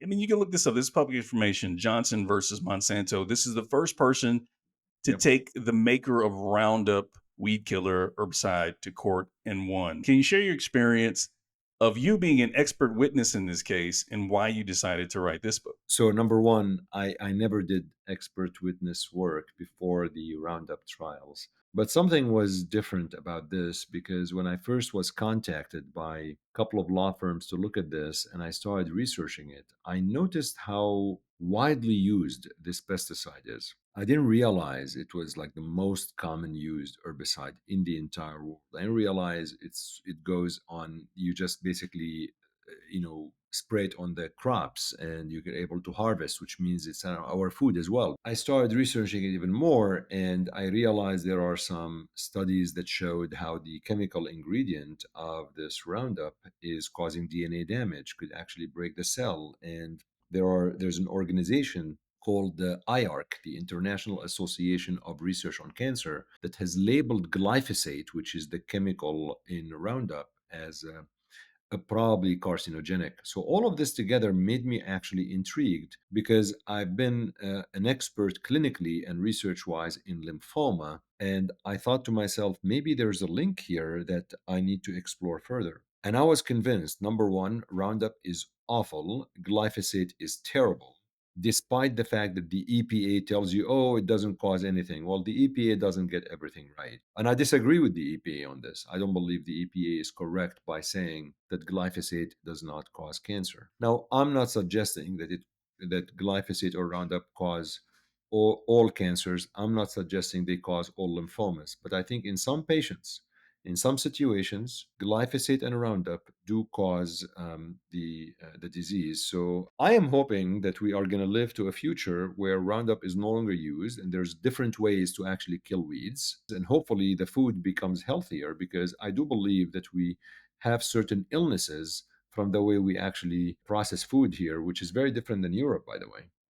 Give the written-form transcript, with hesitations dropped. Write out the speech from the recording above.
I mean, you can look this up. This is public information. Johnson versus Monsanto. This is the first person to Yep. take the maker of Roundup weed killer herbicide to court and won. Can you share your experience of you being an expert witness in this case and why you decided to write this book? So number one, I never did expert witness work before the Roundup trials. But something was different about this because when I first was contacted by a couple of law firms to look at this and I started researching it, I noticed how widely used this pesticide is. I didn't realize it was like the most common used herbicide in the entire world. I didn't realize it goes on, you just basically spray it on the crops and you get able to harvest, which means it's our food as well. I started researching it even more and I realized there are some studies that showed how the chemical ingredient of this Roundup is causing DNA damage, could actually break the cell. And there's an organization called the IARC, the International Association of Research on Cancer, that has labeled glyphosate, which is the chemical in Roundup, as probably carcinogenic. So all of this together made me actually intrigued because I've been an expert clinically and research-wise in lymphoma, and I thought to myself, maybe there's a link here that I need to explore further. And I was convinced, number one, Roundup is awful, glyphosate is terrible. Despite the fact that the EPA tells you, oh, it doesn't cause anything. Well, the EPA doesn't get everything right. And I disagree with the EPA on this. I don't believe the EPA is correct by saying that glyphosate does not cause cancer. Now, I'm not suggesting that glyphosate or Roundup cause all cancers. I'm not suggesting they cause all lymphomas. But I think in some patients, in some situations, glyphosate and Roundup do cause the disease. So I am hoping that we are going to live to a future where Roundup is no longer used, and there's different ways to actually kill weeds. And hopefully, the food becomes healthier because I do believe that we have certain illnesses from the way we actually process food here, which is very different than Europe, by the way.